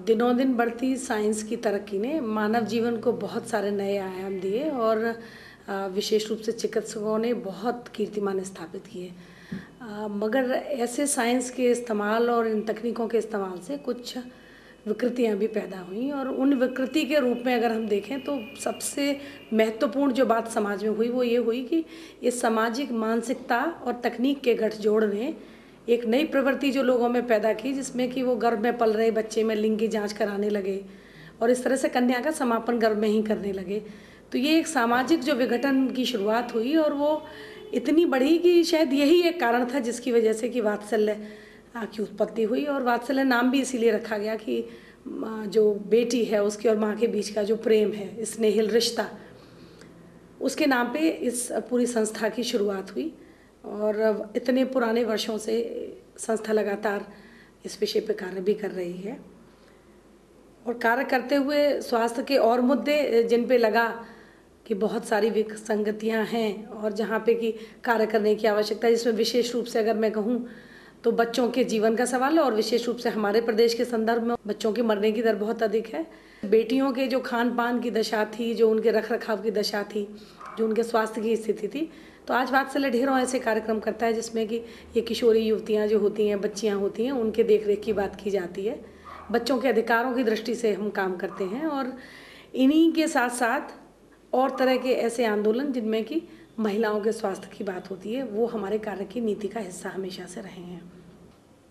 दिनों दिन बढ़ती साइंस की तरक्की ने मानव जीवन को बहुत सारे नए आयाम दिए और विशेष रूप से चिकित्सकों ने बहुत कीर्तिमान स्थापित किए। मगर ऐसे साइंस के इस्तेमाल और इन तकनीकों के इस्तेमाल से कुछ विकृतियां भी पैदा हुई और उन विकृति के रूप में अगर हम देखें तो सबसे महत्वपूर्ण जो बात समाज में हुई वो ये हुई कि इस सामाजिक मानसिकता और तकनीक के गठजोड़ ने एक नई प्रवृत्ति जो लोगों में पैदा की, जिसमें कि वो गर्भ में पल रहे बच्चे में लिंग की जांच कराने लगे और इस तरह से कन्या का समापन गर्भ में ही करने लगे। तो ये एक सामाजिक जो विघटन की शुरुआत हुई और वो इतनी बढ़ी कि शायद यही एक कारण था जिसकी वजह से कि वात्सल्य की उत्पत्ति हुई। और वात्सल्य नाम भी इसीलिए रखा गया कि जो बेटी है उसके और माँ के बीच का जो प्रेम है, स्नेहिल रिश्ता, उसके नाम पे इस पूरी संस्था की शुरुआत हुई। और इतने पुराने वर्षों से संस्था लगातार इस विषय पे कार्य भी कर रही है और कार्य करते हुए स्वास्थ्य के और मुद्दे जिन पे लगा कि बहुत सारी विसंगतियां हैं और जहाँ पे कि कार्य करने की आवश्यकता है, जिसमें विशेष रूप से अगर मैं कहूँ तो बच्चों के जीवन का सवाल है और विशेष रूप से हमारे प्रदेश के संदर्भ में बच्चों के मरने की दर बहुत अधिक है। बेटियों के जो खान पान की दशा थी, जो उनके रख रखाव की दशा थी, जो उनके स्वास्थ्य की स्थिति थी, तो आज वात्सल्य ढेरों ऐसे कार्यक्रम करता है जिसमें कि ये किशोरी युवतियाँ जो होती हैं, बच्चियाँ होती हैं, उनके देख रेख की बात की जाती है। बच्चों के अधिकारों की दृष्टि से हम काम करते हैं और इन्हीं के साथ साथ और तरह के ऐसे आंदोलन जिनमें कि महिलाओं के स्वास्थ्य की बात होती है, वो हमारे कार्य की नीति का हिस्सा हमेशा से रहे हैं।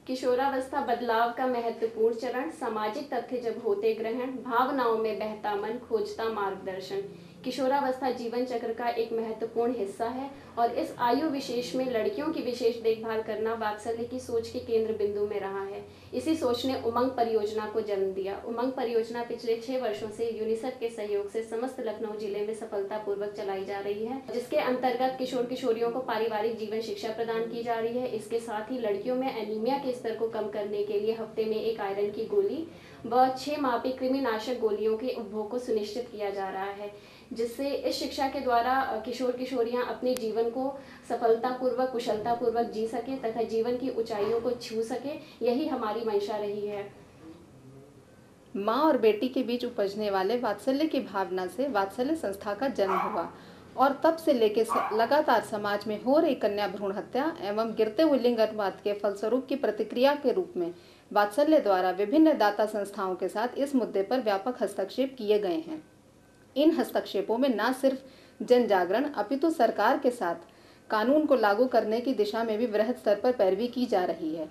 किशोरावस्था बदलाव का महत्वपूर्ण चरण, सामाजिक तथ्य जब होते ग्रहण, भावनाओं में बहता मन खोजता मार्गदर्शन। किशोरावस्था जीवन चक्र का एक महत्वपूर्ण हिस्सा है और इस आयु विशेष में लड़कियों की विशेष देखभाल करना वात्सल्य की सोच के केंद्र बिंदु में रहा है। इसी सोच ने उमंग परियोजना को जन्म दिया। उमंग परियोजना पिछले 6 वर्षों से यूनिसेफ के सहयोग से समस्त लखनऊ जिले में सफलतापूर्वक चलाई जा रही है, जिसके अंतर्गत किशोर किशोरियों को पारिवारिक जीवन शिक्षा प्रदान की जा रही है। इसके साथ ही लड़कियों में एनीमिया के स्तर को कम करने के लिए हफ्ते में 1 आयरन की गोली व 6 मापी कृमिनाशक गोलियों के उपभोग को सुनिश्चित किया जा रहा है, जिससे इस शिक्षा के द्वारा किशोर किशोरियां अपने जीवन को सफलतापूर्वक कुशलतापूर्वक जी सके तथा जीवन की ऊंचाइयों को छू सके। यही हमारी मंशा रही है। माँ और बेटी के बीच उपजने वाले वात्सल्य की भावना से वात्सल्य संस्था का जन्म हुआ और तब से लेकर लगातार समाज में हो रही कन्या भ्रूण हत्या एवं गिरते हुए लिंग अनुपात के फलस्वरूप की प्रतिक्रिया के रूप में वात्सल्य द्वारा विभिन्न दाता संस्थाओं के साथ इस मुद्दे पर व्यापक हस्तक्षेप किए गए हैं। इन हस्तक्षेपों में न सिर्फ जन जागरण अपितु सरकार के साथ कानून को लागू करने की दिशा में भी वृहद स्तर पर पैरवी की जा रही है।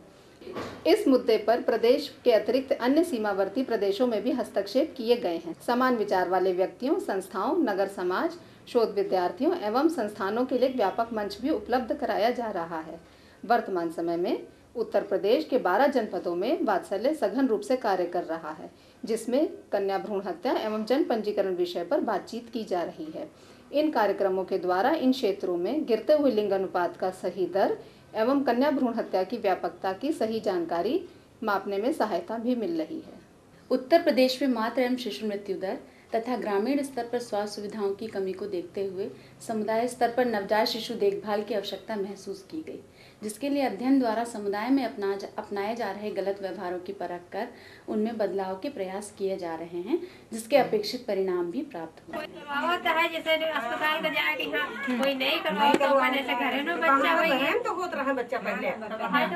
इस मुद्दे पर प्रदेश के अतिरिक्त अन्य सीमावर्ती प्रदेशों में भी हस्तक्षेप किए गए हैं। समान विचार वाले व्यक्तियों, संस्थाओं, नगर समाज, शोध विद्यार्थियों एवं संस्थानों के लिए व्यापक मंच भी उपलब्ध कराया जा रहा है। वर्तमान समय में उत्तर प्रदेश के 12 जनपदों में वात्सल्य सघन रूप से कार्य कर रहा है, जिसमें कन्या भ्रूण हत्या एवं जन पंजीकरण विषय पर बातचीत की जा रही है। इन कार्यक्रमों के द्वारा इन क्षेत्रों में गिरते हुए लिंग अनुपात का सही दर एवं कन्या भ्रूण हत्या की व्यापकता की सही जानकारी मापने में सहायता भी मिल रही है। उत्तर प्रदेश में मातृ एवं शिशु मृत्यु दर तथा ग्रामीण स्तर पर स्वास्थ्य सुविधाओं की कमी को देखते हुए समुदाय स्तर पर नवजात शिशु देखभाल की आवश्यकता महसूस की गई, जिसके लिए अध्ययन द्वारा समुदाय में अपनाए जा रहे गलत व्यवहारों की परख कर उनमें बदलाव के प्रयास किए जा रहे हैं, जिसके अपेक्षित परिणाम भी प्राप्त हुए। है जैसे अस्पताल में जाके कोई नहीं करवाओ तो मैंने से घरे में बच्चा वही तो होत रहा बच्चा पहले तो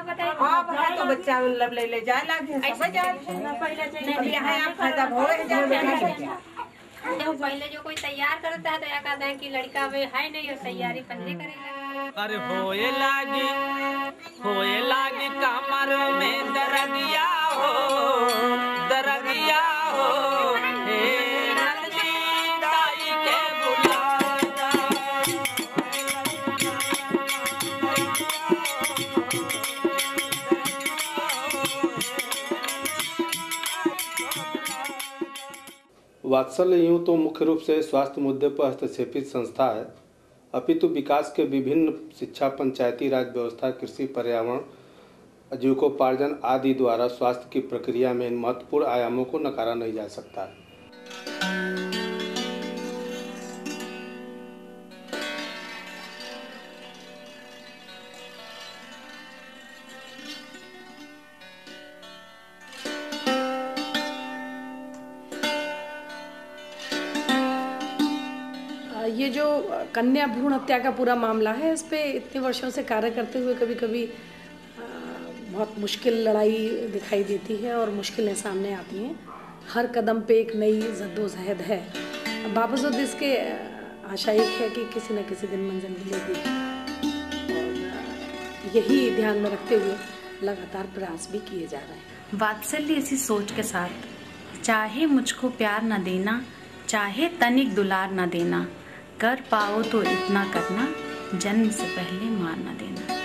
बताइए हां तो बच्चा मतलब ले जाए लागे सब जाए पहले चाहिए यहां आप फायदा होए जाए। जो पहले जो कोई तैयार करता है तो या कहते हैं कि लड़का में है नहीं और तैयारी पहले करेगा। अरे होए लागी कमर में दर्दिया हो हे नंदी दाई के बुलाता। वात्सल्य यूँ तो मुख्य रूप से स्वास्थ्य मुद्दे पर हस्तक्षेपित संस्था है, अपितु विकास के विभिन्न शिक्षा, पंचायती राज व्यवस्था, कृषि, पर्यावरण, जीविकोपार्जन आदि द्वारा स्वास्थ्य की प्रक्रिया में इन महत्वपूर्ण आयामों को नकारा नहीं जा सकता है। ये जो कन्या भ्रूण हत्या का पूरा मामला है, इस पे इतने वर्षों से कार्य करते हुए कभी कभी बहुत मुश्किल लड़ाई दिखाई देती है और मुश्किलें सामने आती हैं। हर कदम पे एक नई जद्दोजहद है। बावजूद इसके आशा एक है कि किसी न किसी दिन मंजिल मिलेगी, और यही ध्यान में रखते हुए लगातार प्रयास भी किए जा रहे हैं। वात्सल्य इसी सोच के साथ, चाहे मुझको प्यार न देना, चाहे तनिक दुलार न देना, कर पाओ तो इतना करना, जन्म से पहले मार न देना।